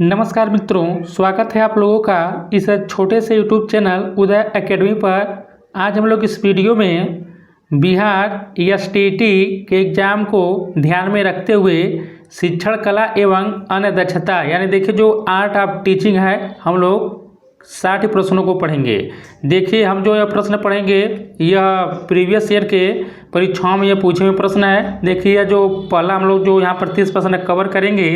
नमस्कार मित्रों, स्वागत है आप लोगों का इस छोटे से यूट्यूब चैनल उदय एकेडमी पर। आज हम लोग इस वीडियो में बिहार एसटीटी के एग्ज़ाम को ध्यान में रखते हुए शिक्षण कला एवं अन्य दक्षता यानी देखिए जो आर्ट ऑफ टीचिंग है, हम लोग 60 प्रश्नों को पढ़ेंगे। देखिए हम जो यह प्रश्न पढ़ेंगे यह प्रीवियस ईयर के परीक्षाओं में यह पूछे हुए प्रश्न है। देखिए जो पहला हम लोग जो यहाँ पर 30 प्रश्न कवर करेंगे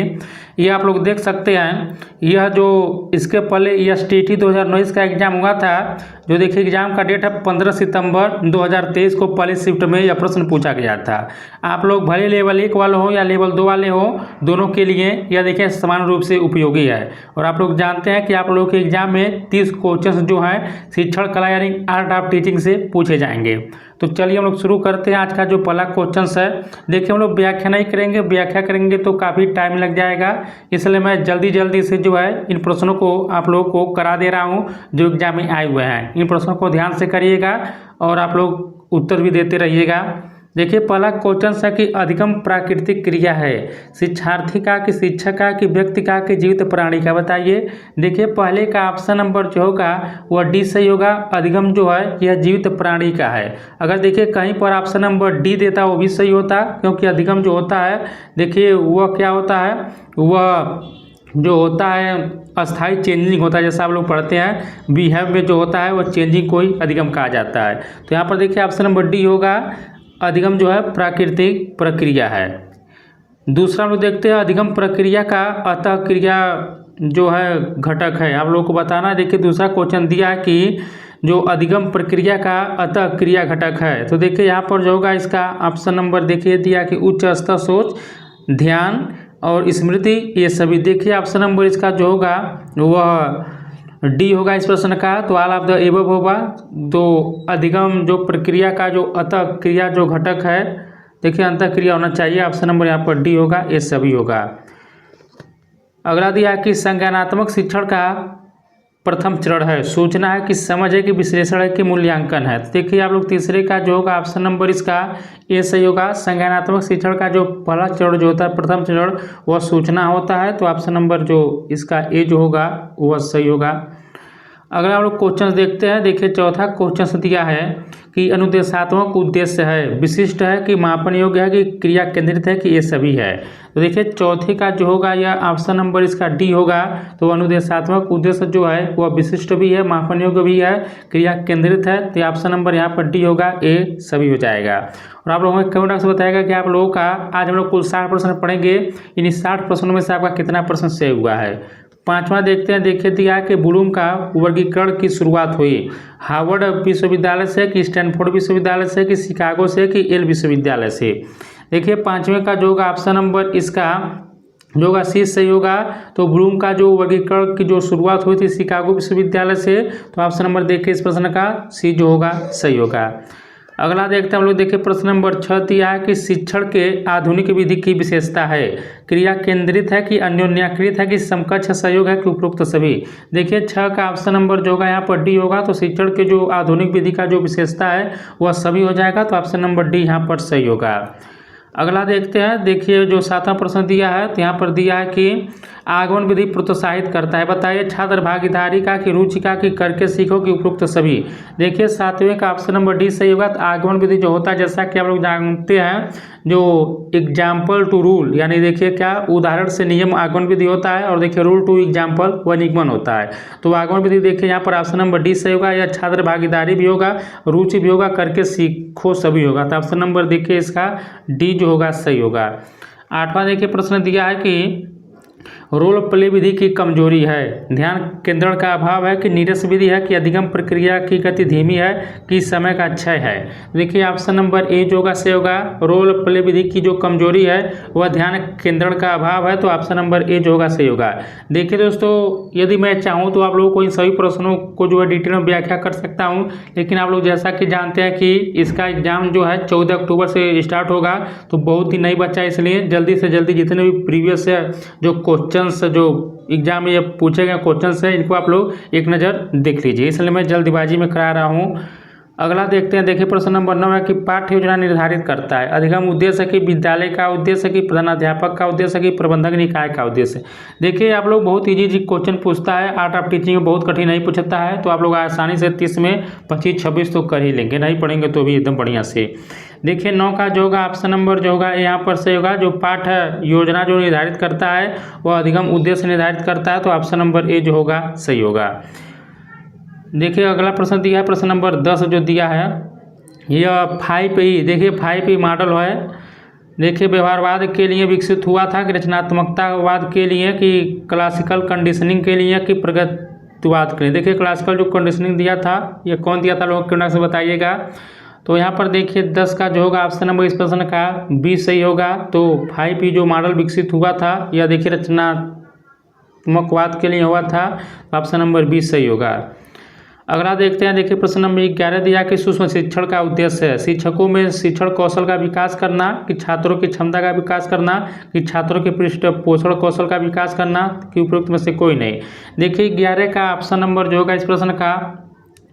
ये आप लोग देख सकते हैं। यह जो इसके पहले एसटीटी 2019 का एग्ज़ाम हुआ था, जो देखिए एग्ज़ाम का डेट है 15 सितंबर 2023 को पहली शिफ्ट में यह प्रश्न पूछा गया था। आप लोग भले लेवल 1 वाले हो या लेवल 2 वाले हो, दोनों के लिए यह देखिए समान रूप से उपयोगी है। और आप लोग जानते हैं कि आप लोगों के एग्ज़ाम में 30 क्वेश्चन जो हैं शिक्षण कला यानी आर्ट ऑफ टीचिंग से पूछे जाएंगे। तो चलिए हम लोग शुरू करते हैं। आज का जो पहला क्वेश्चन है, देखिए हम लोग व्याख्या नहीं करेंगे, व्याख्या करेंगे तो काफ़ी टाइम लग जाएगा, इसलिए मैं जल्दी से जो है इन प्रश्नों को आप लोगों को करा दे रहा हूँ जो एग्जाम में आए हुए हैं। इन प्रश्नों को ध्यान से करिएगा और आप लोग उत्तर भी देते रहिएगा। देखिए पहला क्वेश्चन है कि अधिगम प्राकृतिक क्रिया है। शिक्षार्थी का कि शिक्षक का कि व्यक्ति का कि जीवित प्राणी का, बताइए। देखिए पहले का ऑप्शन नंबर जो होगा वह डी सही होगा। अधिगम जो है यह जीवित प्राणी का है। अगर देखिए कहीं पर ऑप्शन नंबर डी देता वो भी सही होता, क्योंकि अधिगम जो होता है देखिए वह क्या होता है, वह जो होता है अस्थाई चेंजिंग होता है। जैसा आप लोग पढ़ते हैं बिहेव में जो होता है वह चेंजिंग को ही अधिगम कहा जाता है। तो यहाँ पर देखिए ऑप्शन नंबर डी होगा। अधिगम जो है प्राकृतिक प्रक्रिया है। दूसरा हम लोग देखते हैं अधिगम प्रक्रिया का अतः क्रिया जो है घटक है। आप लोगों को बताना है। देखिए दूसरा क्वेश्चन दिया है कि जो अधिगम प्रक्रिया का अतः क्रिया घटक है। तो देखिए यहाँ पर जो होगा इसका ऑप्शन नंबर देखिए दिया कि उच्च स्तर सोच, ध्यान और स्मृति, ये सभी। देखिए ऑप्शन नंबर इसका जो होगा वह डी होगा इस प्रश्न का। तो ऑल ऑफ द एबव होगा। तो अधिगम जो प्रक्रिया का जो अतः क्रिया जो घटक है, देखिए अंतः क्रिया होना चाहिए। ऑप्शन नंबर यहाँ पर डी होगा, ये सभी होगा। अगला दिया कि संज्ञानात्मक शिक्षण का प्रथम चरण है। सूचना है कि समझ है कि विश्लेषण है कि मूल्यांकन है। देखिए आप लोग तीसरे का जो होगा ऑप्शन नंबर इसका ए सही होगा। संज्ञानात्मक शिक्षण का जो पहला चरण जो होता है, प्रथम चरण, वह सूचना होता है। तो ऑप्शन नंबर जो इसका ए जो होगा वह सही होगा। अगला हम लोग क्वेश्चन देखते हैं। देखिए चौथा क्वेश्चन दिया है कि अनुदेशात्मक उद्देश्य है, विशिष्ट है कि मापन योग्य है कि क्रिया केंद्रित है कि ये सभी है। तो देखिए चौथे का जो होगा यह ऑप्शन नंबर इसका डी होगा। तो अनुदेशात्मक उद्देश्य जो है वह विशिष्ट भी है, मापन योग्य भी है, क्रिया केंद्रित है। तो ऑप्शन नंबर यहाँ पर डी होगा, ए सभी हो जाएगा। और आप लोगों को कमेंट बॉक्स में बताएगा कि आप लोगों का आज हम लोग कुल 60 प्रश्न पढ़ेंगे। इन 60 प्रश्नों में से आपका कितना प्रश्न सेव हुआ है। पांचवा देखते हैं। देखिए दिया कि ब्लूम का वर्गीकरण की शुरुआत हुई हार्वर्ड विश्वविद्यालय से कि स्टैनफोर्ड विश्वविद्यालय से कि शिकागो से कि येल विश्वविद्यालय से। देखिए पांचवें का जो होगा ऑप्शन नंबर इसका जो होगा सी सही होगा। तो ब्लूम का जो वर्गीकरण की जो शुरुआत हुई थी शिकागो विश्वविद्यालय से। तो ऑप्शन नंबर देखिए इस प्रश्न का सी जो होगा सही होगा। अगला देखते हैं हम लोग। देखिए प्रश्न नंबर 6 दिया है कि शिक्षण के आधुनिक विधि की विशेषता है। क्रिया केंद्रित है कि अन्योन्याकृत है कि समकक्ष सहयोग है कि उपरोक्त सभी। देखिए 6 का ऑप्शन नंबर जो होगा यहाँ पर डी होगा। तो शिक्षण के जो आधुनिक विधि का जो विशेषता है वह सभी हो जाएगा। तो ऑप्शन नंबर डी यहाँ पर सही होगा। अगला देखते हैं। देखिए जो 7वां प्रश्न दिया है तो यहाँ पर दिया है कि आगमन विधि प्रोत्साहित करता है। बताइए छात्र भागीदारी का कि रुचि का कि करके सीखो कि उपरोक्त सभी। देखिए 7वें का ऑप्शन नंबर डी सही होगा। तो आगमन विधि जो होता है जैसा कि आप लोग जानते हैं जो एग्जाम्पल टू रूल यानी देखिए क्या उदाहरण से नियम आगमन विधि होता है, और देखिए रूल टू एग्जाम्पल वह निगमन होता है। तो आगमन विधि देखिए यहाँ पर ऑप्शन नंबर डी सही होगा। या छात्र भागीदारी भी होगा, रुचि भी होगा, करके सीखो सभी होगा। तो ऑप्शन नंबर देखिए इसका डी जो होगा सही होगा। 8वां देखिए प्रश्न दिया है कि रोल प्ले विधि की कमजोरी है। ध्यान केंद्रण का अभाव है कि नीरस विधि है कि अधिगम प्रक्रिया की गति धीमी है कि समय का क्षय है। देखिए ऑप्शन नंबर ए जो होगा सही होगा। रोल प्ले विधि की जो कमजोरी है वह ध्यान केंद्रण का अभाव है। तो ऑप्शन नंबर ए जो होगा सही होगा। देखिए दोस्तों यदि मैं चाहूँ तो आप लोगों को इन सभी प्रश्नों को जो है डिटेल में व्याख्या कर सकता हूँ, लेकिन आप लोग जैसा कि जानते हैं कि इसका एग्जाम जो है 14 अक्टूबर से स्टार्ट होगा, तो बहुत ही नहीं बचा, इसलिए जल्दी से जल्दी जितने भी प्रीवियस जो क्वेश्चंस जो एग्जाम में ये पूछे गए क्वेश्चंस हैं इनको आप लोग एक नज़र देख लीजिए। इसलिए मैं जल्दबाजी में करा रहा हूँ। अगला देखते हैं, देखिए प्रश्न नंबर 9 है कि पाठ्य योजना निर्धारित करता है। अधिगम उद्देश्य है कि विद्यालय का उद्देश्य है कि प्रधानाध्यापक का उद्देश्य है कि प्रबंधक निकाय का उद्देश्य। देखिए आप लोग बहुत इजी क्वेश्चन पूछता है, आर्ट ऑफ टीचिंग में बहुत कठिन नहीं पूछता है, तो आप लोग आसानी से 30 में 25-26 तो कर ही लेंगे, नहीं पढ़ेंगे तो भी एकदम बढ़िया से। देखिए 9 का जो होगा ऑप्शन नंबर जो होगा यहाँ पर सही होगा, जो पाठ योजना जो निर्धारित करता है वह अधिगम उद्देश्य निर्धारित करता है, तो ऑप्शन नंबर ए जो होगा सही होगा। देखिए अगला प्रश्न दिया है, प्रश्न नंबर 10 जो दिया है यह 5E, देखिए 5E मॉडल है। देखिए व्यवहारवाद के लिए विकसित हुआ था कि रचनात्मकतावाद के लिए कि क्लासिकल कंडीशनिंग के लिए कि प्रगतिवाद के लिए। देखिए क्लासिकल जो कंडीशनिंग दिया था यह कौन दिया था, लोग कमेंट से बताइएगा। तो यहाँ पर देखिए 10 का जो होगा ऑप्शन नंबर इस प्रश्न का बी सही होगा। तो 5E जो मॉडल विकसित हुआ था यह देखिए रचनात्मकवाद के लिए हुआ था, ऑप्शन नंबर बी सही होगा। अगला देखते हैं, देखिए प्रश्न नंबर 11 दिया कि सूक्ष्म शिक्षण का उद्देश्य है शिक्षकों में शिक्षण कौशल का विकास करना, कि छात्रों की क्षमता का विकास करना, कि छात्रों के पृष्ठपोषण कौशल का विकास करना, कि उपयुक्त में से कोई नहीं। देखिए 11 का ऑप्शन नंबर जो होगा इस प्रश्न का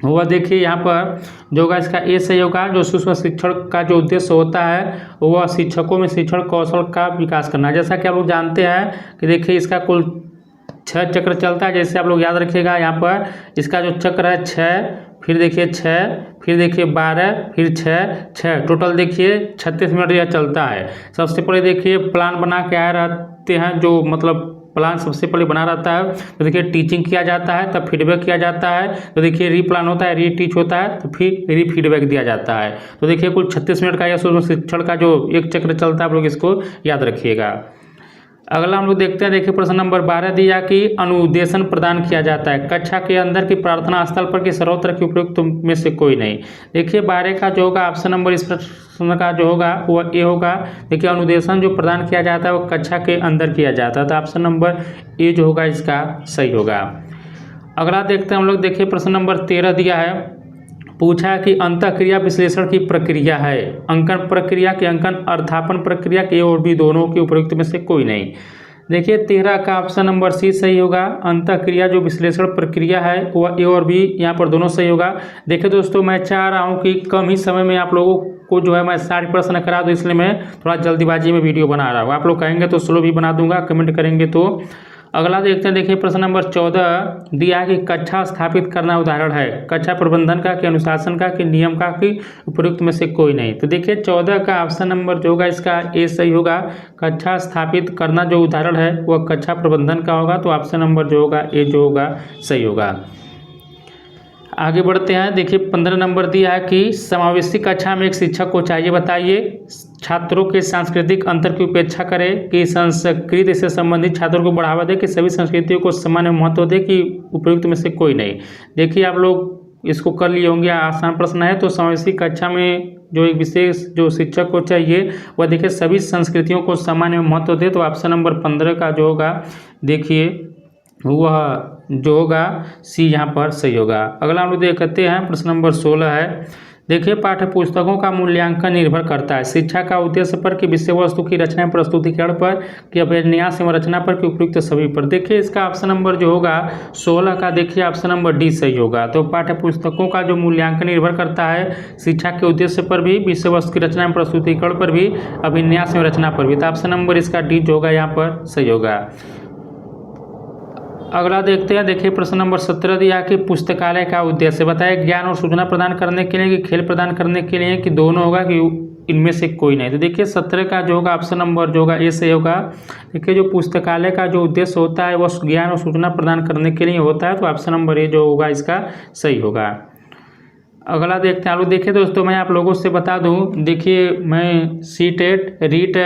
हुआ, देखिए यहाँ पर जो होगा इसका ए सही होगा। जो सूक्ष्म शिक्षण का जो उद्देश्य होता है वह शिक्षकों में शिक्षण कौशल का विकास करना। जैसा कि आप लोग जानते हैं कि देखिए इसका कुल 6 चक्र चलता है, जैसे आप लोग याद रखिएगा। यहाँ पर इसका जो चक्र है 6, फिर देखिए 6, फिर देखिए 12, फिर 6, टोटल देखिए 36 मिनट यह चलता है। सबसे पहले देखिए प्लान बना के आए रहते हैं, जो मतलब प्लान सबसे पहले बना रहता है, तो देखिए टीचिंग किया जाता है, तब फीडबैक किया जाता है, तो देखिए रीप्लान होता है, रीटीच होता है, तो फिर रीफीडबैक दिया जाता है। तो देखिए कुल 36 मिनट का यह सूक्ष्म शिक्षण का जो एक चक्र चलता है, आप लोग इसको याद रखिएगा। अगला हम लोग देखते हैं, देखिए प्रश्न नंबर 12 दिया कि अनुदेशन प्रदान किया जाता है कक्षा के अंदर की प्रार्थना स्थल पर कि सर्वत्र की उपयुक्त में से कोई नहीं। देखिए 12 का जो होगा ऑप्शन नंबर इस प्रश्न का जो होगा वह ए होगा। देखिए अनुदेशन जो प्रदान किया जाता है वो कक्षा के अंदर किया जाता है, तो ऑप्शन नंबर ए जो होगा इसका सही होगा। अगला देखते हैं हम लोग, देखिए प्रश्न नंबर 13 दिया है, पूछा कि अंतःक्रिया विश्लेषण की प्रक्रिया है अंकन प्रक्रिया की अंकन अर्थापन प्रक्रिया के और भी दोनों के उपयुक्त में से कोई नहीं। देखिए 13 का ऑप्शन नंबर सी सही होगा। अंतःक्रिया जो विश्लेषण प्रक्रिया है वह ए और बी यहाँ पर दोनों सही होगा। देखिए दोस्तों मैं चाह रहा हूँ कि कम ही समय में आप लोगों को जो है मैं सारे प्रश्न करा दूँ, इसलिए मैं थोड़ा जल्दीबाजी में वीडियो बना रहा हूँ। आप लोग कहेंगे तो स्लो भी बना दूंगा, कमेंट करेंगे तो। अगला देखते हैं, देखिए प्रश्न नंबर 14 दिया है कि कक्षा स्थापित करना उदाहरण है कक्षा प्रबंधन का, कि अनुशासन का, कि नियम का, कि उपयुक्त में से कोई नहीं। तो देखिए 14 का ऑप्शन नंबर जो होगा इसका ए सही होगा। कक्षा स्थापित करना जो उदाहरण है वह कक्षा प्रबंधन का होगा, तो ऑप्शन नंबर जो होगा ए जो होगा सही होगा। आगे बढ़ते हैं, देखिए 15 नंबर दिया है कि समावेशी कक्षा में एक शिक्षक को चाहिए, बताइए छात्रों के सांस्कृतिक अंतर की उपेक्षा करें, कि संस्कृति से संबंधित छात्रों को बढ़ावा दे, कि सभी संस्कृतियों को समान महत्व दे, कि उपयुक्त में से कोई नहीं। देखिए आप लोग इसको कर लिए होंगे, आसान प्रश्न है। तो समावेशी कक्षा में जो एक विशेष जो शिक्षक को चाहिए वह देखिए सभी संस्कृतियों को समान महत्व दे, तो ऑप्शन नंबर 15 का जो होगा देखिए वह जो होगा सी यहाँ पर सही होगा। अगला हम लोग देखते हैं, प्रश्न नंबर 16 है, देखिए पाठ्य पुस्तकों का मूल्यांकन निर्भर करता है शिक्षा का उद्देश्य पर, कि विषय वस्तु की रचना प्रस्तुतिकरण पर, कि अभिन्यास एवं रचना पर, कि उपयुक्त सभी पर। देखिए इसका ऑप्शन नंबर जो होगा 16 का देखिए ऑप्शन नंबर डी सही होगा। तो पाठ्य पुस्तकों का जो मूल्यांकन निर्भर करता है शिक्षा के उद्देश्य पर भी, विषय वस्तु की रचना प्रस्तुतिकरण पर भी, अभिन्यास एवं रचना पर भी, तो ऑप्शन नंबर इसका डी जो होगा यहाँ पर सही होगा। अगला देखते हैं, देखिए प्रश्न नंबर 17 दिया कि पुस्तकालय का उद्देश्य बताए ज्ञान और सूचना प्रदान करने के लिए, कि खेल प्रदान करने के लिए, कि दोनों होगा, कि इनमें से कोई नहीं। तो देखिए 17 का जो होगा ऑप्शन नंबर जो होगा ए सही होगा। देखिए जो पुस्तकालय का जो उद्देश्य होता है वह ज्ञान और सूचना प्रदान करने के लिए होता है, तो ऑप्शन नंबर ए जो होगा इसका सही होगा। अगला देखते हैं, देखिए दोस्तों मैं आप लोगों से बता दूं, देखिए मैं सीटेट, रीट,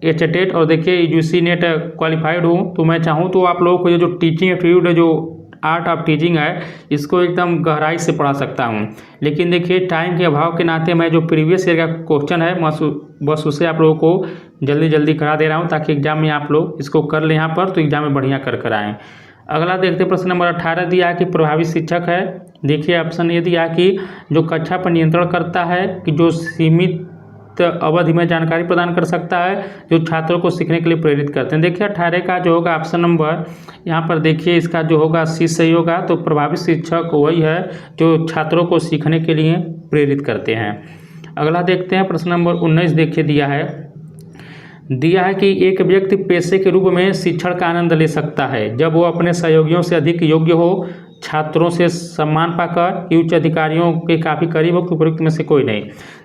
एचटेट और देखिए यूजी नेट क्वालिफाइड हूँ। तो मैं चाहूँ तो आप लोगों को ये जो टीचिंग एप्टीट्यूड है, जो आर्ट ऑफ टीचिंग है, इसको एकदम गहराई से पढ़ा सकता हूँ। लेकिन देखिए टाइम के अभाव के नाते मैं जो प्रीवियस ईयर का क्वेश्चन है बस उसे आप लोगों को जल्दी जल्दी करा दे रहा हूँ, ताकि एग्जाम में आप लोग इसको कर लें यहाँ पर, तो एग्जाम में बढ़िया कर आएँ। अगला देखते हैं, प्रश्न नंबर 18 दिया कि प्रभावी शिक्षक है। देखिए ऑप्शन ये दिया कि जो कक्षा पर नियंत्रण करता है, कि जो सीमित अवधि में जानकारी प्रदान कर सकता है, जो छात्रों को सीखने के लिए प्रेरित करते हैं। देखिए 18 का जो होगा ऑप्शन नंबर यहाँ पर देखिए इसका जो होगा सी सही होगा। तो प्रभावी शिक्षक वही है जो छात्रों को सीखने के लिए प्रेरित करते हैं। अगला देखते हैं प्रश्न नंबर 19 देखिए दिया है कि एक व्यक्ति पेशे के रूप में शिक्षण का आनंद ले सकता है जब वो अपने सहयोगियों से अधिक योग्य हो, छात्रों से सम्मान पाकर, कि उच्च अधिकारियों के काफ़ी करीब हो, कि उपयुक्त में से कोई नहीं।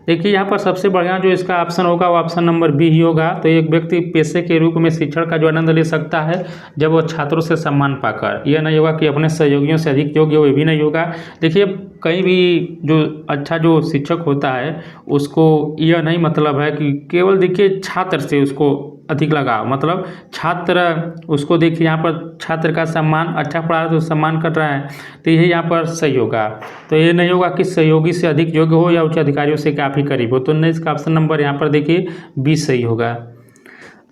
देखिए यहाँ पर सबसे बढ़िया जो इसका ऑप्शन होगा वो ऑप्शन नंबर बी ही होगा। तो एक व्यक्ति पेशे के रूप में शिक्षण का जो आनंद ले सकता है जब वो छात्रों से सम्मान पाकर, यह नहीं होगा कि अपने सहयोगियों से अधिक योग्य हो, ये भी नहीं होगा। देखिए कहीं भी जो अच्छा जो शिक्षक होता है उसको यह नहीं मतलब है कि केवल देखिए छात्र से उसको अधिक लगाव, मतलब छात्र उसको देखिए यहाँ पर छात्र का सम्मान, अच्छा पढ़ा रहा है तो सम्मान कर रहा है, तो यही यहाँ पर सही होगा। तो ये नहीं होगा कि सहयोगी से अधिक योग्य हो या उच्च अधिकारियों से काफ़ी करीब हो। तो नहीं, इसका ऑप्शन नंबर यहाँ पर देखिए 20 सही होगा।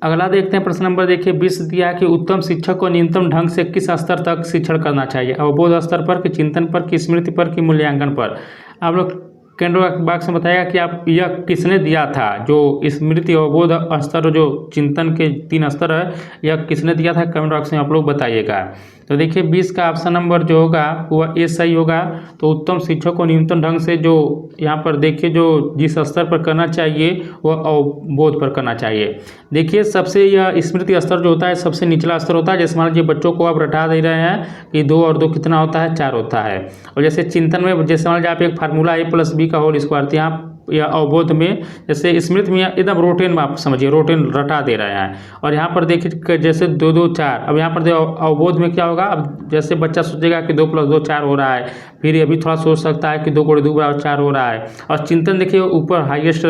अगला देखते हैं प्रश्न नंबर देखिए 20 दिया कि उत्तम शिक्षक को न्यूनतम ढंग से किस स्तर तक शिक्षण करना चाहिए, अवबोध स्तर पर, कि चिंतन पर, कि स्मृति पर, कि मूल्यांकन पर। आप लोग केंद्र बॉक्स में बताएगा कि आप यह किसने दिया था, जो स्मृति, अवबोध स्तर, जो चिंतन के 3 स्तर है, यह किसने दिया था, कमेंट बॉक्स में आप लोग बताइएगा। तो देखिए 20 का ऑप्शन नंबर जो होगा वह ए सही होगा। तो उत्तम शिक्षक को न्यूनतम ढंग से जो यहाँ पर देखिए जो जिस स्तर पर करना चाहिए वह अवबोध पर करना चाहिए। देखिए सबसे यह स्मृति स्तर जो होता है सबसे निचला स्तर होता है। जैसे मान लीजिए बच्चों को आप रटा दे रहे हैं कि 2 और 2 कितना होता है, 4 होता है। और जैसे चिंतन में जैसे मान लीजिए आप एक फार्मूला A+B का होल स्क्वायर, तो यहाँ या अवबोध में जैसे स्मृति में एकदम रोटेन में आप समझिए रोटेन रटा दे रहे हैं। और यहाँ पर देखिए जैसे 2 2 4, अब यहाँ पर अवबोध में क्या होगा, अब जैसे बच्चा सोचेगा कि 2 + 2 4 हो रहा है, फिर ये भी थोड़ा सोच सकता है कि 2 × 2 = 4 हो रहा है। और चिंतन देखिए ऊपर हाईएस्ट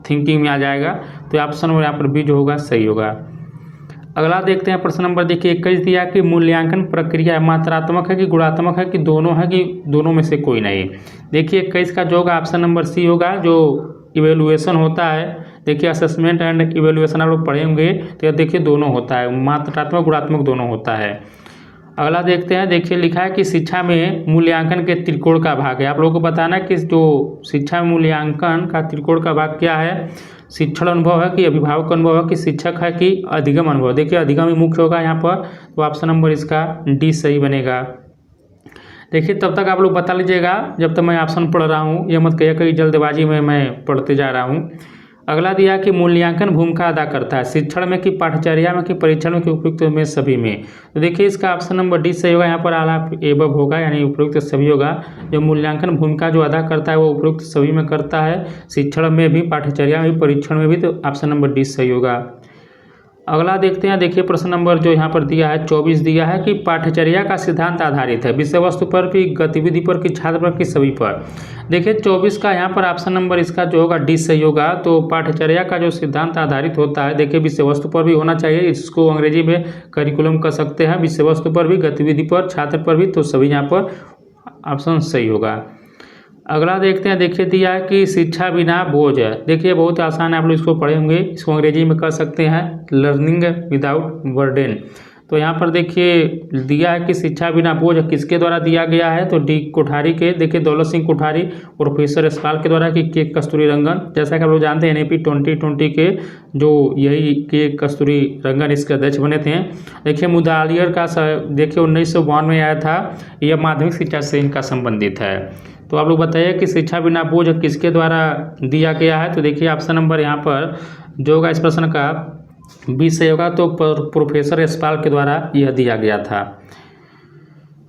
थिंकिंग में आ जाएगा। तो ऑप्शन में यहाँ पर बी जो होगा सही होगा। अगला देखते हैं प्रश्न नंबर देखिए 21 दिया कि मूल्यांकन प्रक्रिया मात्रात्मक है कि गुणात्मक है, कि दोनों है, कि दोनों में से कोई नहीं। देखिए 21 का जो होगा ऑप्शन नंबर सी होगा। जो इवेलुएशन होता है, देखिए असेसमेंट एंड इवेलुएशन आप लोग पढ़े होंगे, तो देखिए दोनों होता है, मात्रात्मक गुणात्मक दोनों होता है। अगला देखते हैं देखिए लिखा है कि शिक्षा में मूल्यांकन के त्रिकोण का भाग है। आप लोगों को बताना है कि जो शिक्षा में मूल्यांकन का त्रिकोण का भाग क्या है, शिक्षण अनुभव है, कि अभिभावक अनुभव है, कि शिक्षक है, कि अधिगम अनुभव। देखिए अधिगम ही मुख्य होगा यहाँ पर। तो ऑप्शन नंबर इसका डी सही बनेगा। देखिए तब तक आप लोग बता लीजिएगा जब तक मैं ऑप्शन पढ़ रहा हूँ, ये मत कहिए कि जल्दबाजी में मैं पढ़ते जा रहा हूँ। अगला दिया कि मूल्यांकन भूमिका अदा करता है शिक्षण में, कि पाठचर्या में, कि परीक्षण में, कि उपयुक्त में, सभी में। तो देखिए इसका ऑप्शन नंबर डी सही होगा। यहाँ पर आला एबव होगा, यानी उपयुक्त सभी होगा। जो मूल्यांकन भूमिका जो अदा करता है वो उपयुक्त सभी में करता है, शिक्षण में भी, पाठचर्या में भी, परीक्षण में भी। तो ऑप्शन नंबर डी सही होगा। अगला देखते हैं देखिए प्रश्न नंबर जो यहाँ पर दिया है 24 दिया है कि पाठचर्या का सिद्धांत आधारित है विषय वस्तु पर, कि गतिविधि पर, कि छात्र पर, कि सभी पर। देखिए 24 का यहाँ पर ऑप्शन नंबर इसका जो होगा डी सही होगा। तो पाठचर्या का जो सिद्धांत आधारित होता है, देखिए विषय वस्तु पर भी होना चाहिए, इसको अंग्रेजी में करिकुलम कर सकते हैं, विषय वस्तु पर भी, गतिविधि पर, छात्र पर भी। तो सभी यहाँ पर ऑप्शन सही होगा। अगला देखते हैं देखिए दिया है कि शिक्षा बिना बोझ है। देखिए बहुत आसान है, आप लोग इसको पढ़े होंगे, इसको अंग्रेजी में कर सकते हैं लर्निंग विदाउट बर्डन। तो यहाँ पर देखिए दिया है कि शिक्षा बिना बोझ किसके द्वारा दिया गया है, तो डी कोठारी के, देखिए दौलत सिंह कोठारी, प्रोफेसर यशपाल के द्वारा, कि के कस्तूरी रंगन। जैसा कि आप लोग जानते हैं NAP 2020 के जो यही के कस्तूरी रंगन इसके अध्यक्ष बने थे। देखिए मुदालियर का देखिए 1952 में आया था, यह माध्यमिक शिक्षा से इनका संबंधित है। तो आप लोग बताइए कि शिक्षा बिना बोझ किसके द्वारा दिया गया है। तो देखिए ऑप्शन नंबर यहाँ पर जो होगा इस प्रश्न का 20 सही होगा। तो प्रोफेसर यशपाल के द्वारा यह दिया गया था।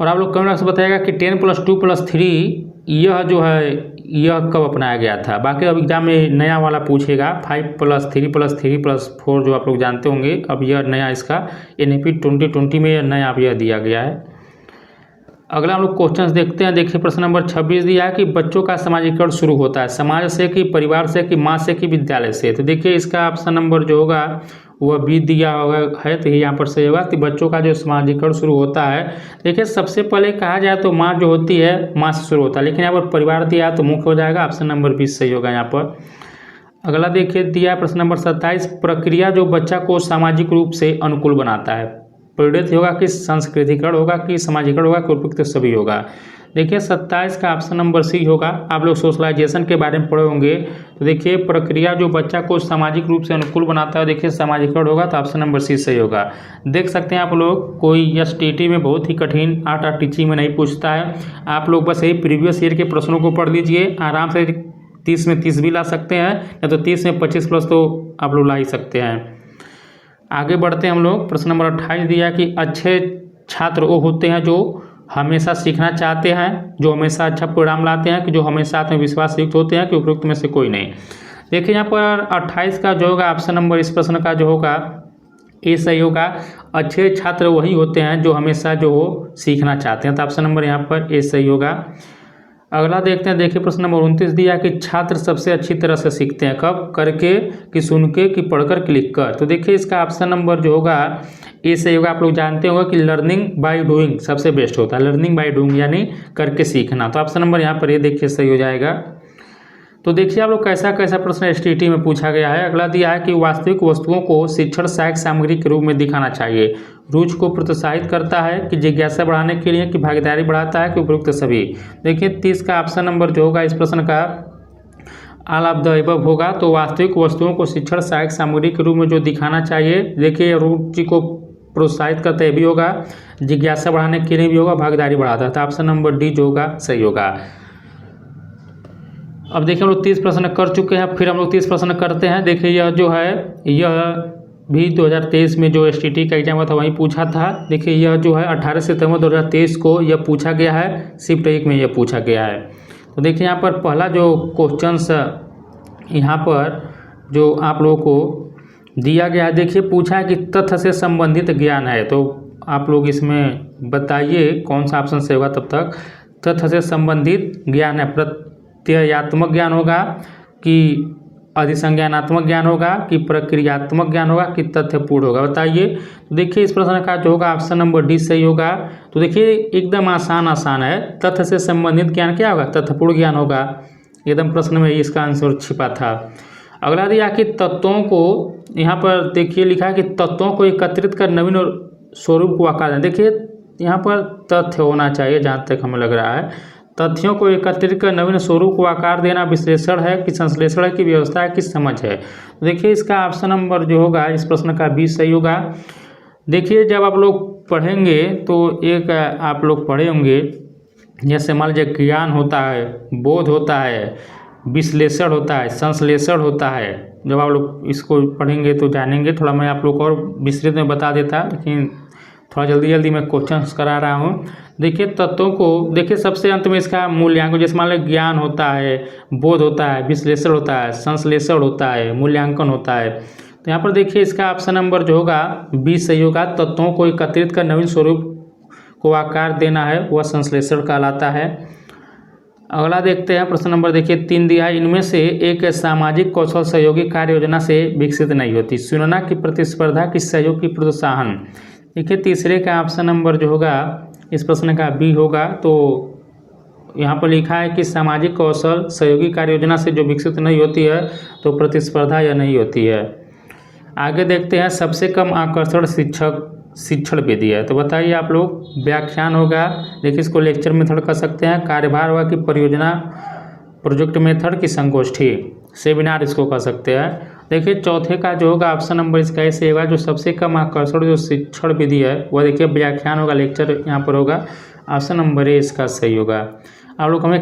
और आप लोग कमेंट बॉक्स में बताइएगा कि 10 + 2 + 3 यह जो है यह कब अपनाया गया था। बाकी अब एग्जाम में नया वाला पूछेगा 5 + 3 + 3 + 4 जो आप लोग जानते होंगे। अब यह नया इसका NAP 2020 में नया अब यह दिया गया है। अगला हम लोग क्वेश्चंस देखते हैं। देखिए प्रश्न नंबर 26 दिया है कि बच्चों का समाजीकरण शुरू होता है समाज से, कि परिवार से, कि माँ से, कि विद्यालय से। तो देखिए इसका ऑप्शन नंबर जो होगा वह बी दिया होगा है। तो यहाँ पर सही होगा कि बच्चों का जो समाजीकरण शुरू होता है, देखिए सबसे पहले कहा जाए तो माँ जो होती है माँ से शुरू होता है, लेकिन यहाँ पर परिवार दिया है तो मुख्य हो जाएगा। ऑप्शन नंबर 20 सही होगा यहाँ पर। अगला देखिए दिया है प्रश्न नंबर 27 प्रक्रिया जो बच्चा को सामाजिक रूप से अनुकूल बनाता है, प्रेरित होगा, कि सांस्कृतिकरण होगा, कि समाजीकरण होगा, कि उपयुक्त सभी होगा। देखिए 27 का ऑप्शन नंबर सी होगा। आप लोग सोशलाइजेशन के बारे में पढ़े होंगे, तो देखिए प्रक्रिया जो बच्चा को सामाजिक रूप से अनुकूल बनाता है, देखिए सामाजिकरण होगा, तो ऑप्शन नंबर सी सही होगा। देख सकते हैं आप लोग, कोई एसटीटी में बहुत ही कठिन आर्ट और टीचिंग में नहीं पूछता है। आप लोग बस यही प्रीवियस ईयर के प्रश्नों को पढ़ लीजिए, आराम से 30 में 30 भी ला सकते हैं, या तो 30 में 25 प्लस तो आप लोग ला ही सकते हैं। आगे बढ़ते हैं हम लोग। प्रश्न नंबर 28 दिया कि अच्छे छात्र वो होते हैं जो हमेशा सीखना चाहते हैं, जो हमेशा अच्छा परिणाम लाते हैं, कि जो हमेशा आत्मविश्वास युक्त होते हैं, कि उपयुक्त में से कोई नहीं। देखिए यहाँ पर 28 का जो होगा ऑप्शन नंबर इस प्रश्न का जो होगा ए सही होगा। अच्छे छात्र वही होते हैं जो हमेशा जो हो सीखना चाहते हैं, तो ऑप्शन नंबर यहाँ पर ए सही होगा। अगला देखते हैं। देखिए प्रश्न नंबर 29 दिया कि छात्र सबसे अच्छी तरह से सीखते हैं कब? करके, कि सुन के, कि पढ़कर, कि लिख कर। तो देखिए इसका ऑप्शन नंबर जो होगा ए सही होगा। आप लोग जानते होंगे कि लर्निंग बाय डूइंग सबसे बेस्ट होता है, लर्निंग बाय डूइंग यानी करके सीखना। तो ऑप्शन नंबर यहाँ पर ये देखिए सही हो जाएगा। तो देखिए आप लोग कैसा कैसा प्रश्न एसटीटी में पूछा गया है। अगला दिया है कि वास्तविक वस्तुओं को शिक्षण सहायक सामग्री के रूप में दिखाना चाहिए। रुचि को प्रोत्साहित करता है, कि जिज्ञासा बढ़ाने के लिए, कि भागीदारी बढ़ाता है, कि उपयुक्त सभी। देखिए 30 का ऑप्शन नंबर जो होगा इस प्रश्न का ऑल ऑफ द अबव होगा। तो वास्तविक वस्तुओं को शिक्षण सहायक सामग्री के रूप में जो दिखाना चाहिए, देखिए रुचि को प्रोत्साहित करते हुए भी होगा, जिज्ञासा बढ़ाने के लिए भी होगा, भागीदारी बढ़ाता है। तो ऑप्शन नंबर डी जो होगा सही होगा। अब देखिए हम लोग 30 प्रश्न कर चुके हैं, फिर हम लोग 30 प्रश्न करते हैं। देखिए यह जो है यह भी 2023 में जो एसटीटी का एग्जाम हुआ था वहीं पूछा था। देखिए यह जो है 18 सितंबर 2023 को यह पूछा गया है, शिफ्ट 1 में यह पूछा गया है। तो देखिए यहाँ पर पहला जो क्वेश्चंस यहाँ पर जो आप लोगों को दिया गया है, देखिए पूछा है कि तथ्य से संबंधित ज्ञान है। तो आप लोग इसमें बताइए कौन सा ऑप्शन सही होगा। तब तक तथ्य से संबंधित ज्ञान है, प्रत्ययात्मक ज्ञान होगा, कि अधिसंज्ञानात्मक ज्ञान होगा, कि प्रक्रियात्मक ज्ञान होगा, कि तथ्यपूर्ण होगा, बताइए। तो देखिए इस प्रश्न का जो होगा ऑप्शन नंबर डी सही होगा। तो देखिए एकदम आसान है। तथ्य से संबंधित ज्ञान क्या होगा? तथ्यपूर्ण ज्ञान होगा। एकदम प्रश्न में इसका आंसर छिपा था। अगला दिया कि तत्वों को, यहाँ पर देखिए लिखा है कि तत्वों को एकत्रित कर नवीन स्वरूप को आकार दें। देखिए यहाँ पर तथ्य होना चाहिए, जहाँ तक हमें लग रहा है। तथ्यों को एकत्रित कर नवीन स्वरूप को आकार देना विश्लेषण है, कि संश्लेषण है, कि व्यवस्था है, कि समझ है। देखिए इसका ऑप्शन नंबर जो होगा इस प्रश्न का बी सही होगा। देखिए जब आप लोग पढ़ेंगे तो एक आप लोग पढ़े होंगे, जैसे मान लीजिए ज्ञान होता है, बोध होता है, विश्लेषण होता है, संश्लेषण होता है। जब आप लोग इसको पढ़ेंगे तो जानेंगे। थोड़ा मैं आप लोग और विस्तृत में बता देता, लेकिन थोड़ा जल्दी मैं क्वेश्चंस करा रहा हूँ। देखिए तत्वों को, देखिए सबसे अंत में इसका मूल्यांकन, जैसे मान लो ज्ञान होता है, बोध होता है, विश्लेषण होता है, संश्लेषण होता है, मूल्यांकन होता है। तो यहाँ पर देखिए इसका ऑप्शन नंबर जो होगा बी सही होगा। तत्वों को एकत्रित कर नवीन स्वरूप को आकार देना है, वह संश्लेषण कहलाता है। अगला देखते हैं प्रश्न नंबर देखिए 3 दिया है। इनमें से एक सामाजिक कौशल सहयोगी कार्य योजना से विकसित नहीं होती। सुनना, की प्रतिस्पर्धा, की सहयोग, की प्रोत्साहन। देखिए तीसरे का ऑप्शन नंबर जो होगा इस प्रश्न का बी होगा। तो यहाँ पर लिखा है कि सामाजिक कौशल सहयोगी कार्य योजना से जो विकसित नहीं होती है, तो प्रतिस्पर्धा या नहीं होती है। आगे देखते हैं सबसे कम आकर्षण शिक्षण विधि है। तो बताइए आप लोग। व्याख्यान होगा, देखिए इसको लेक्चर मेथड कर सकते हैं। कार्यभार होगा, कि परियोजना प्रोजेक्ट मेथड, की संगोष्ठी सेमिनार इसको कर सकते हैं। देखिए चौथे का जो होगा ऑप्शन नंबर इसका ऐसे होगा, जो सबसे कम आकर्षण जो शिक्षण विधि है वह देखिए व्याख्यान होगा, लेक्चर यहाँ पर होगा। ऑप्शन नंबर ए इसका सही होगा। आप लोग हमें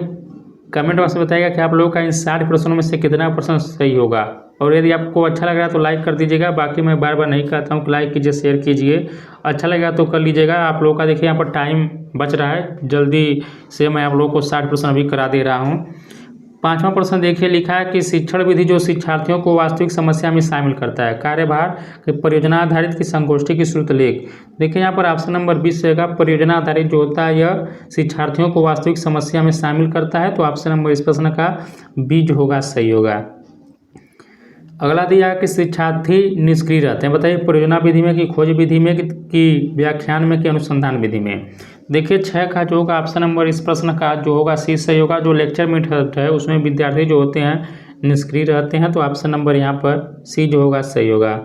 कमेंट बॉक्स में बताइएगा कि आप लोगों का इन 60 प्रश्नों में से कितना प्रश्न सही होगा। और यदि आपको अच्छा लग रहा है तो लाइक कर दीजिएगा। बाकी मैं बार बार नहीं कहता हूँ कि लाइक कीजिए, शेयर कीजिए। अच्छा लगेगा तो कर लीजिएगा। आप लोगों का देखिए यहाँ पर टाइम बच रहा है, जल्दी से मैं आप लोगों को 60 प्रश्न अभी करा दे रहा हूँ। 5वां प्रश्न देखिए लिखा है कि शिक्षण विधि जो शिक्षार्थियों को वास्तविक समस्या में शामिल करता है। कार्यभार, की परियोजना आधारित, की संगोष्ठी, की श्रुतलेख। देखिए यहाँ पर ऑप्शन नंबर 20 रहेगा। परियोजना आधारित जो होता है यह शिक्षार्थियों को वास्तविक समस्या में शामिल करता है। तो ऑप्शन नंबर इस प्रश्न का बी जो होगा सही होगा। अगला दिया कि शिक्षार्थी निष्क्रिय रहते हैं। बताइए परियोजना विधि में, कि खोज विधि में, कि व्याख्यान में, कि अनुसंधान विधि में। देखिए 6 का जो होगा ऑप्शन नंबर इस प्रश्न का जो होगा सी सही होगा। जो लेक्चर मेथड है उसमें विद्यार्थी जो होते हैं निष्क्रिय रहते हैं। तो ऑप्शन नंबर यहाँ पर सी जो होगा सही होगा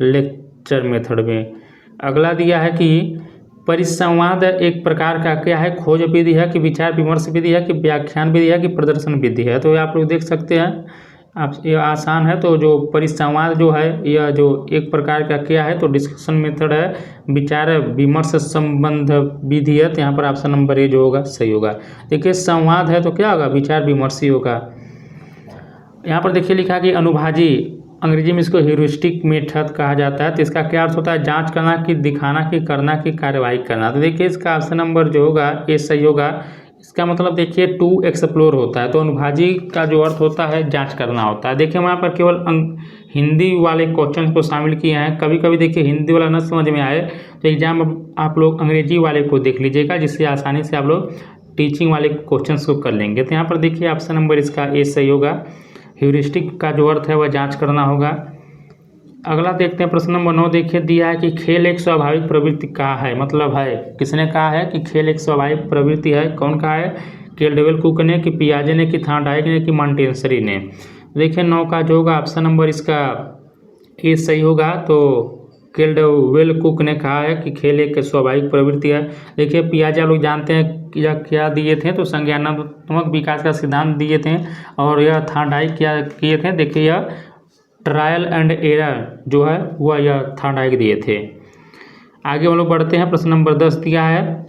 लेक्चर मेथड में। अगला दिया है कि परिसंवाद एक प्रकार का क्या है, खोज विधि है कि विचार विमर्श विधि है कि व्याख्यान विधि है कि प्रदर्शन विधि है। तो आप लोग देख सकते हैं, आप ये आसान है। तो जो परिसंवाद जो है यह जो एक प्रकार का क्या है, तो डिस्कशन मेथड है, विचार विमर्श संबंध विधि है। तो यहाँ पर ऑप्शन नंबर ए जो होगा सही होगा। देखिए संवाद है तो क्या होगा, विचार विमर्श ही होगा। यहाँ पर देखिए लिखा कि अनुभाजी, अंग्रेजी में इसको ह्यूरिस्टिक मेथड कहा जाता है। तो इसका क्या अर्थ होता है, जांच करना कि दिखाना कि करना कि कार्यवाही करना। तो देखिए इसका ऑप्शन नंबर जो होगा ये सही होगा। इसका मतलब देखिए टू एक्सप्लोर होता है। तो अनुभाजी का जो अर्थ होता है जांच करना होता है। देखिए वहाँ पर केवल हिंदी वाले क्वेश्चन को शामिल किए हैं। कभी कभी देखिए हिंदी वाला न समझ में आए तो एग्जाम आप लोग अंग्रेजी वाले को देख लीजिएगा, जिससे आसानी से आप लोग टीचिंग वाले क्वेश्चन को कर लेंगे। तो यहाँ पर देखिए ऑप्शन नंबर इसका ए सही होगा। ह्यूरिस्टिक का जो अर्थ है वह जांच करना होगा। अगला देखते हैं प्रश्न नंबर 9। देखिए दिया है कि खेल एक स्वाभाविक प्रवृत्ति का है, मतलब है किसने कहा है कि खेल एक स्वाभाविक प्रवृत्ति है, कौन कहा है, केल्डवेल कुक ने कि पियाजे ने कि थॉर्नडाइक ने कि मॉन्टेसरी ने। देखिए 9 का जो होगा ऑप्शन नंबर इसका ए सही होगा। तो केल्डवेल कुक ने कहा है कि खेल एक स्वाभाविक प्रवृत्ति है। देखिए पियाजे आप लोग जानते हैं या क्या दिए थे, तो संज्ञानात्मक विकास का सिद्धांत दिए थे, और यह थॉर्नडाइक क्या किए थे, देखिए यह ट्रायल एंड एरर जो है वह यह थॉर्नडाइक दिए थे। आगे हम लोग बढ़ते हैं। प्रश्न नंबर 10 दिया है,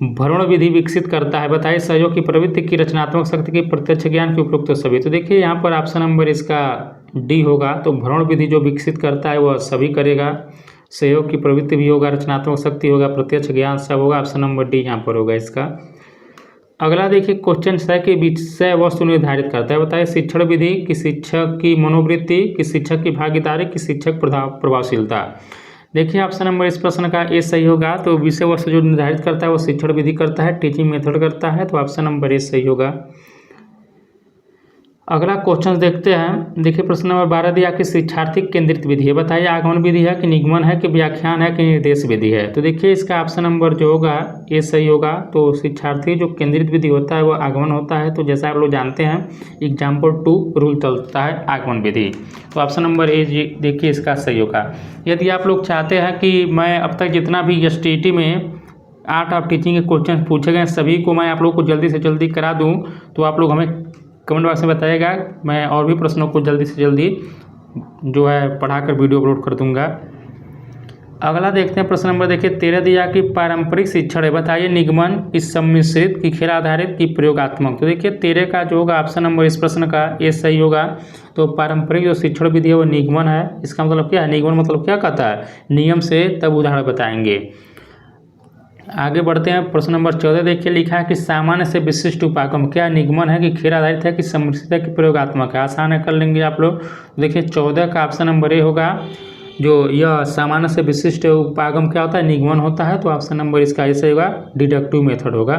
भ्रमण विधि विकसित करता है, बताइए सहयोग की प्रवृत्ति की रचनात्मक शक्ति की प्रत्यक्ष ज्ञान की उपयुक्त सभी। तो देखिए यहाँ पर ऑप्शन नंबर इसका डी होगा। तो भ्रमण विधि जो विकसित करता है वह सभी करेगा, सहयोग की प्रवृत्ति भी होगा, रचनात्मक शक्ति होगा, प्रत्यक्ष ज्ञान सब होगा। ऑप्शन नंबर डी यहाँ पर होगा इसका। अगला देखिए क्वेश्चन है कि विषय वस्तु निर्धारित करता है, बताइए शिक्षण विधि कि शिक्षक की मनोवृत्ति कि शिक्षक की भागीदारी कि शिक्षक प्रभावशीलता। देखिए ऑप्शन नंबर इस प्रश्न का ए सही होगा। तो विषय वस्तु जो निर्धारित करता है वो शिक्षण विधि करता है, टीचिंग मेथड करता है। तो ऑप्शन नंबर ए सही होगा। अगला क्वेश्चन देखते हैं। देखिए प्रश्न नंबर 12 दिया कि शिक्षार्थी केंद्रित विधि है, बताइए आगमन विधि है कि निगमन है कि व्याख्यान है कि निर्देश विधि है। तो देखिए इसका ऑप्शन नंबर जो होगा ये सही होगा। तो शिक्षार्थी जो केंद्रित विधि होता है वो आगमन होता है। तो जैसा आप लोग जानते हैं एग्जाम्पल 2 रूल चलता है आगमन विधि। तो ऑप्शन नंबर ए देखिए इसका सही होगा। यदि आप लोग चाहते हैं कि मैं अब तक जितना भी STT में आर्ट ऑफ टीचिंग के क्वेश्चन पूछे गए सभी को मैं आप लोग को जल्दी से जल्दी करा दूं, तो आप लोग हमें कमेंट बॉक्स में बताइएगा। मैं और भी प्रश्नों को जल्दी से जल्दी जो है पढ़ाकर वीडियो अपलोड कर दूंगा। अगला देखते हैं प्रश्न नंबर देखिए 13 दिया कि पारंपरिक शिक्षण है, बताइए निगमन की सम्मिश्रित की खेल आधारित की प्रयोगात्मक। तो देखिए 13 का जो होगा ऑप्शन नंबर इस प्रश्न का ये सही होगा। तो पारंपरिक जो शिक्षण विधि है वो निगमन है। इसका मतलब क्या है, निगमन मतलब क्या कहता है, नियम से तब उदाहरण बताएंगे। आगे बढ़ते हैं। प्रश्न नंबर 14 देखिए लिखा है कि सामान्य से विशिष्ट उपागम क्या निगमन है कि खेल आधारित है कि सम्मिश्रित है कि प्रयोगात्मक है। आसान है, कर लेंगे आप लोग। देखिए 14 का ऑप्शन नंबर ए होगा। जो यह सामान्य से विशिष्ट उपागम क्या होता है, निगमन होता है। तो ऑप्शन नंबर इसका ऐसे होगा, डिडक्टिव मेथड होगा।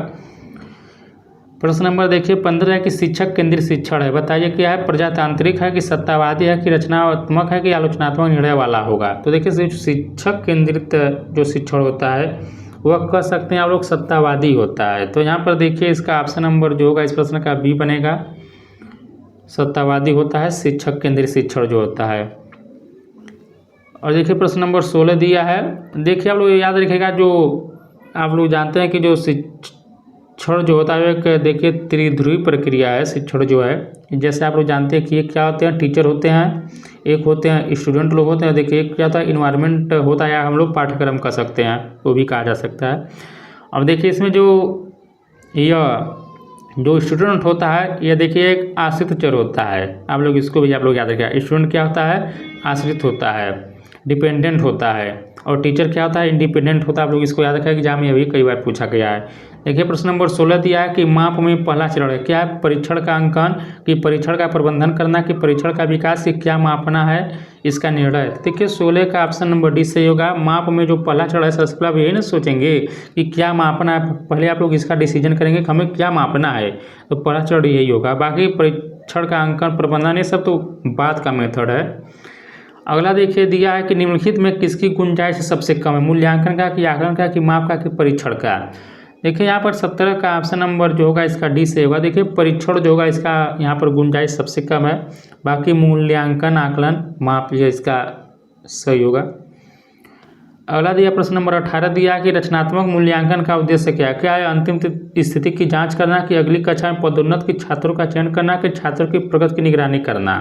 प्रश्न नंबर देखिए 15 है कि शिक्षक केंद्रित शिक्षण है, बताइए क्या है, प्रजातांत्रिक है कि सत्तावादी है कि रचनात्मक है कि आलोचनात्मक निर्णय वाला होगा। तो देखिए शिक्षक केंद्रित जो शिक्षण होता है वह कह सकते हैं आप लोग सत्तावादी होता है। तो यहाँ पर देखिए इसका ऑप्शन नंबर जो होगा इस प्रश्न का बी बनेगा, सत्तावादी होता है शिक्षक केंद्रित शिक्षण जो होता है। और देखिए प्रश्न नंबर 16 दिया है। देखिए आप लोग याद रखिएगा, जो आप लोग जानते हैं कि जो शिक्षण जो होता है एक देखिए त्रिध्रुवी प्रक्रिया है। शिक्षण जो है जैसे आप लोग जानते हैं कि एक क्या होते हैं, टीचर होते हैं, एक होते हैं स्टूडेंट लोग होते हैं। देखिए एक क्या होता है, इन्वायरमेंट होता है, या हम लोग पाठ्यक्रम कह सकते हैं, वो भी कहा जा सकता है। अब देखिए इसमें जो स्टूडेंट होता है यह देखिए एक आश्रित चर होता है। आप लोग इसको भी आप लोग याद रखिएगा, स्टूडेंट क्या होता है, आश्रित होता है, डिपेंडेंट होता है, और टीचर क्या होता है, इंडिपेंडेंट होता है। आप लोग इसको याद रखिएगा, एग्जाम में अभी कई बार पूछा गया है। देखिए प्रश्न नंबर 16 दिया है कि माप में पहला चरण है, क्या है, परीक्षण का अंकन कि परीक्षण का प्रबंधन करना कि परीक्षण का विकास कि क्या मापना है इसका निर्णय। देखिए 16 का ऑप्शन नंबर डी सही होगा। माप में जो पहला चरण है सबसे पहले आप यही ना सोचेंगे कि क्या मापना है, पहले आप लोग इसका डिसीजन करेंगे कि हमें क्या मापना है, तो पहला चरण यही होगा। बाकी परीक्षण का अंकन प्रबंधन ये सब तो बाद का मेथड है। अगला देखिए दिया है कि निम्नलिखित में किसकी गुंजाइश सबसे कम है, मूल्यांकन का कि आकलन का कि माप का कि परीक्षण का। देखिए यहाँ पर 17 का ऑप्शन नंबर जो होगा इसका डी से होगा। देखिए परीक्षण जो होगा इसका यहाँ पर गुंजाइश सबसे कम है, बाकी मूल्यांकन आकलन माप ये इसका सही होगा। अगला दिया प्रश्न नंबर 18 दिया कि रचनात्मक मूल्यांकन का उद्देश्य क्या है। क्या है? अंतिम स्थिति की जांच करना, कि अगली कक्षा में पदोन्नत के छात्रों का चयन करना, कि छात्रों की प्रगति की निगरानी करना।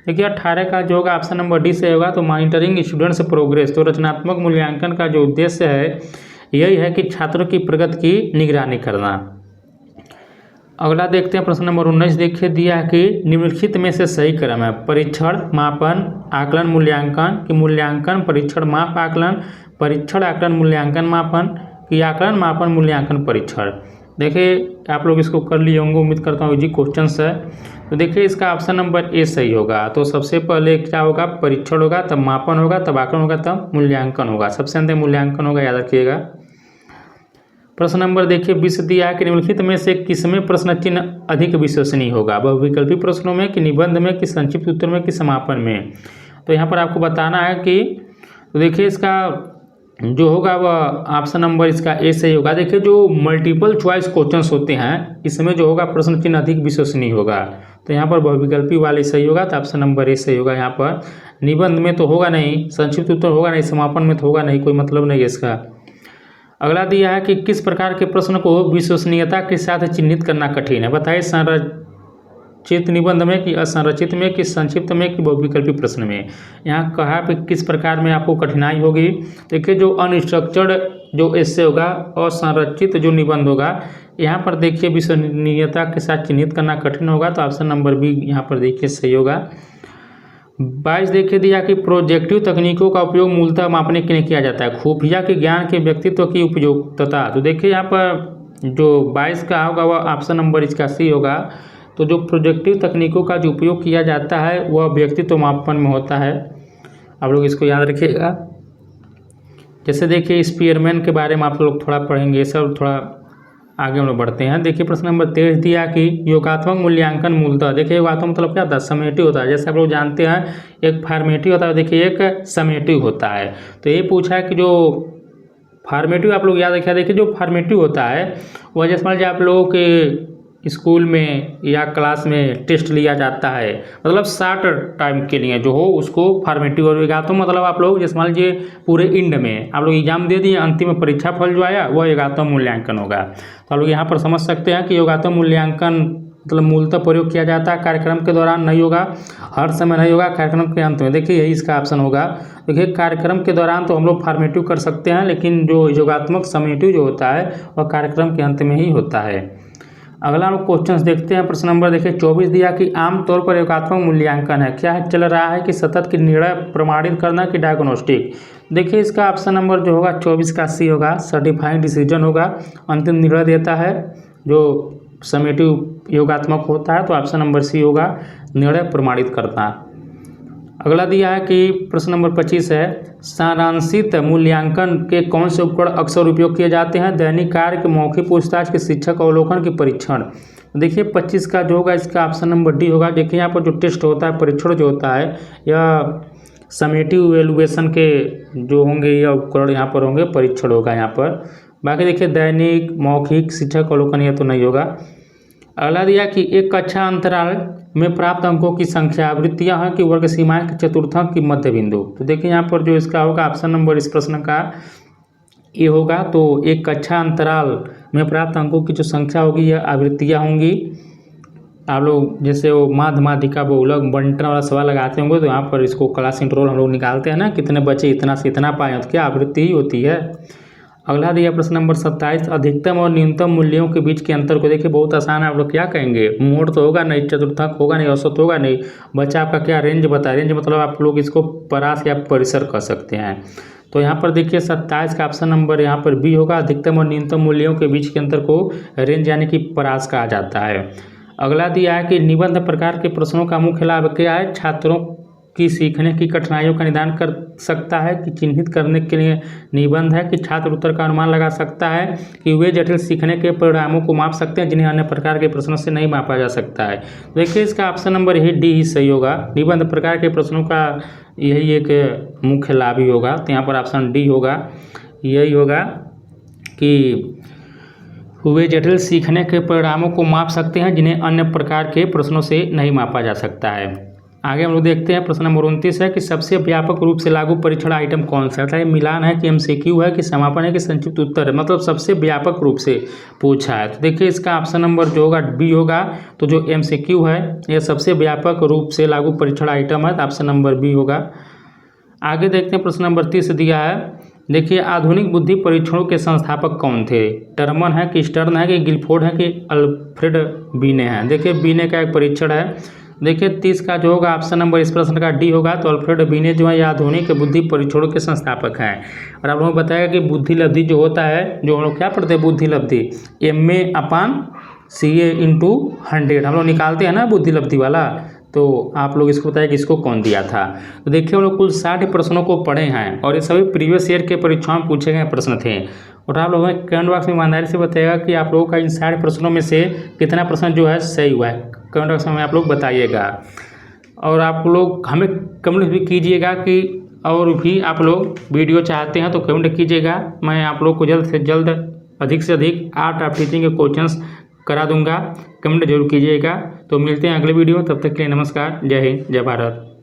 देखिए 18 का जो होगा ऑप्शन नंबर डी से होगा, तो मॉनिटरिंग स्टूडेंट्स प्रोग्रेस। तो रचनात्मक मूल्यांकन का जो उद्देश्य है यही है कि छात्रों की प्रगति की निगरानी करना। अगला देखते हैं प्रश्न नंबर 19 देखिए दिया है कि निम्नलिखित में से सही क्रम है। परीक्षण, मापन, आकलन, मूल्यांकन, कि मूल्यांकन, परीक्षण, माप, आकलन, परीक्षण, आकलन, मूल्यांकन, मापन, कि आकलन, मापन, मूल्यांकन, परीक्षण। देखिए आप लोग इसको कर लिए होंगे, उम्मीद करता हूँ इजी क्वेश्चन है। तो देखिए इसका ऑप्शन नंबर ए सही होगा। तो सबसे पहले क्या होगा? परीक्षण होगा, तब मापन होगा, तब आकलन होगा, तब मूल्यांकन होगा। सबसे अंत मूल्यांकन होगा, याद रखिएगा। प्रश्न नंबर देखिए 20 दिया है कि निम्नलिखित में से किसमें प्रश्न चिन्ह अधिक विश्वसनीय होगा। बहुविकल्पी प्रश्नों में, कि निबंध में, कि संक्षिप्त उत्तर में, कि समापन में। तो यहाँ पर आपको बताना है कि तो देखिए इसका जो होगा वह ऑप्शन नंबर इसका ए सही होगा। देखिए जो मल्टीपल चॉइस क्वेश्चंस होते हैं इसमें जो होगा प्रश्न चिन्ह अधिक विश्वसनीय होगा। तो यहाँ पर बहुविकल्पी वाले सही होगा, तो ऑप्शन नंबर ए सही होगा। यहाँ पर निबंध में तो होगा नहीं, संक्षिप्त उत्तर होगा नहीं, समापन में तो होगा नहीं, कोई मतलब नहीं है इसका। अगला दिया है कि किस प्रकार के प्रश्न को विश्वसनीयता के साथ चिन्हित करना कठिन है। बताइए संरचित निबंध में, कि असंरचित में, कि संक्षिप्त में, कि बहुविकल्पी प्रश्न में। यहाँ कहा कि किस प्रकार में आपको कठिनाई होगी। देखिए जो अनस्ट्रक्चर्ड जो एस्से होगा, असंरचित जो निबंध होगा, यहाँ पर देखिए विश्वसनीयता के साथ चिन्हित करना कठिन होगा। तो ऑप्शन नंबर बी यहाँ पर देखिए सही होगा। 22 देखिए दिया कि प्रोजेक्टिव तकनीकों का उपयोग मूलतः मापने के लिए किया जाता है। खुफिया के ज्ञान के व्यक्तित्व की उपयोगिता। तो देखिए यहाँ पर जो 22 का होगा वह ऑप्शन नंबर इसका सी होगा। तो जो प्रोजेक्टिव तकनीकों का जो उपयोग किया जाता है वह व्यक्तित्व मापन में होता है। आप लोग इसको याद रखिएगा। जैसे देखिए स्पीयरमैन के बारे में आप लोग थोड़ा पढ़ेंगे, सब थोड़ा आगे हम लोग बढ़ते हैं। देखिए प्रश्न नंबर 23 दिया कि योगात्मक मूल्यांकन मूलतः। देखिए योगात्मक मतलब क्या होता है? समेटिव होता है। जैसे आप लोग जानते हैं एक फॉर्मेटिव होता है, देखिए एक समेटिव होता है। तो ये पूछा है कि जो फॉर्मेटिव आप लोग याद रखिए। देखिए जो फॉर्मेटिव होता है वह जैसे मान लीजिए आप लोगों के स्कूल में या क्लास में टेस्ट लिया जाता है, मतलब शॉर्ट टाइम के लिए जो हो उसको फॉर्मेटिव। और योगात्मक मतलब आप लोग जैसे मान लीजिए पूरे इंड में आप लोग एग्जाम दे दिए, अंतिम में परीक्षा फल जो आया वह योगात्मक मूल्यांकन होगा। तो आप लोग यहाँ पर समझ सकते हैं कि योगात्मक मूल्यांकन मतलब मूलतः प्रयोग किया जाता है, कार्यक्रम के दौरान नहीं होगा, हर समय नहीं होगा, कार्यक्रम के अंत में। देखिए यही इसका ऑप्शन होगा। देखिए कार्यक्रम के दौरान तो हम लोग फॉर्मेटिव कर सकते हैं, लेकिन जो योगात्मक समेटिव जो होता है वह कार्यक्रम के अंत में ही होता है। अगला हम क्वेश्चन देखते हैं। प्रश्न नंबर देखिए 24 दिया कि आमतौर पर योगात्मक मूल्यांकन है क्या है चल रहा है, कि सतत की निर्णय प्रमाणित करना, कि डायग्नोस्टिक। देखिए इसका ऑप्शन नंबर जो होगा 24 का सी होगा। सर्टिफाइंग डिसीजन होगा, अंतिम निर्णय देता है जो समेटिव योगात्मक होता है। तो ऑप्शन नंबर सी होगा, निर्णय प्रमाणित करता। अगला दिया है कि प्रश्न नंबर 25 है सारांशित मूल्यांकन के कौन से उपकरण अक्सर उपयोग किए जाते हैं। दैनिक कार्य, के मौखिक पूछताछ, के शिक्षक अवलोकन, के परीक्षण। देखिए 25 का जो होगा इसका ऑप्शन नंबर डी होगा। देखिए यहाँ पर जो टेस्ट होता है, परीक्षण जो होता है, यह समेटिव एलुएशन के जो होंगे यह उपकरण यहाँ पर होंगे, परीक्षण होगा यहाँ पर। बाकी देखिए दैनिक, मौखिक, शिक्षक अवलोकन यह तो नहीं होगा। अगला दिया कि एक कक्षा अंतराल में प्राप्त अंकों की संख्या, आवृत्तियां हैं, कि वर्ग सीमाएं, कि चतुर्थांक, की मध्य बिंदु। तो देखिए यहाँ पर जो इसका होगा ऑप्शन नंबर इस प्रश्न का ये होगा। तो एक कक्षा अंतराल में प्राप्त अंकों की जो संख्या होगी यह आवृत्तियां होंगी। आप लोग जैसे वो माध्यमाधिका बहुलक बंटन वाला सवाल लगाते होंगे तो यहाँ पर इसको क्लास इंटरवल हम लोग निकालते हैं ना, कितने बचे इतना से इतना पाए, तो क्या आवृत्ति ही होती है। अगला दिया प्रश्न नंबर 27 अधिकतम और न्यूनतम मूल्यों के बीच के अंतर को। देखिए बहुत आसान है। आप लोग क्या कहेंगे, मोड तो होगा नहीं, चतुर्थांक होगा नहीं, औसत होगा नहीं, बच्चा आपका क्या रेंज बताए। रेंज मतलब आप लोग इसको परास या परिसर कह सकते हैं। तो यहाँ पर देखिए 27 का ऑप्शन नंबर यहाँ पर बी होगा। अधिकतम और न्यूनतम मूल्यों के बीच के अंतर को रेंज यानी कि परास कहा जाता है। अगला दिया है कि निबंध प्रकार के प्रश्नों का मुख्य लाभ क्या है। छात्रों की सीखने की कठिनाइयों का निदान कर सकता है, कि चिन्हित करने के लिए निबंध है, कि छात्र उत्तर का अनुमान लगा सकता है, कि वे जटिल सीखने के परिणामों को माप सकते हैं जिन्हें अन्य प्रकार के प्रश्नों से नहीं मापा जा सकता है। देखिए इसका ऑप्शन नंबर यही डी ही सही होगा। निबंध प्रकार के प्रश्नों का यही एक मुख्य लाभ ही होगा। तो यहाँ पर ऑप्शन डी होगा, यही होगा कि वे जटिल सीखने के परिणामों को माप सकते हैं जिन्हें अन्य प्रकार के प्रश्नों से नहीं मापा जा सकता है। आगे हम लोग देखते हैं प्रश्न नंबर 29 है कि सबसे व्यापक रूप से लागू परीक्षण आइटम कौन सा है। मिलान है कि एमसीक्यू है कि समापन है कि संक्षिप्त उत्तर है, मतलब सबसे व्यापक रूप से पूछा है। तो देखिए इसका ऑप्शन नंबर जो होगा बी होगा। तो जो एमसीक्यू है यह सबसे व्यापक रूप से लागू परीक्षण आइटम है, तो ऑप्शन नंबर बी होगा। आगे देखते हैं प्रश्न नंबर 30 दिया है। देखिए आधुनिक बुद्धि परीक्षणों के संस्थापक कौन थे। टर्मन है कि स्टर्न है कि गिलफोर्ड है कि अल्फ्रेड बीने हैं। देखिए बीने का एक परीक्षण है। देखिए 30 का जो होगा ऑप्शन नंबर इस प्रश्न का डी होगा। तो अल्फ्रेड बीने जो है ये आधुनिक बुद्धि परीक्षणों के संस्थापक हैं। और आप लोगों को बताया कि बुद्धि लब्धि जो होता है, जो हम लोग क्या पढ़ते हैं बुद्धि लब्धि, MA/CA × 100 हम लोग निकालते हैं ना बुद्धि लब्धि वाला। तो आप लोग इसको बताया कि इसको कौन दिया था। तो देखिए हम लोग कुल 60 प्रश्नों को पढ़े हैं और ये सभी प्रीवियस ईयर के परीक्षाओं में पूछे गए प्रश्न थे। और आप लोगों ने कमेंट बॉक्स में ईमानदारी से बताएगा कि आप लोगों का इन 60 प्रश्नों में से कितना प्रश्न जो है सही हुआ है। कमेंट बॉक्स में आप लोग बताइएगा। और आप लोग हमें कमेंट भी कीजिएगा कि और भी आप लोग वीडियो चाहते हैं तो कमेंट कीजिएगा। मैं आप लोग को जल्द से जल्द अधिक से अधिक आर्ट ऑफ टीचिंग के क्वेश्चंस करा दूंगा। कमेंट जरूर कीजिएगा। तो मिलते हैं अगले वीडियो, तब तक के लिए नमस्कार। जय हिंद, जय भारत।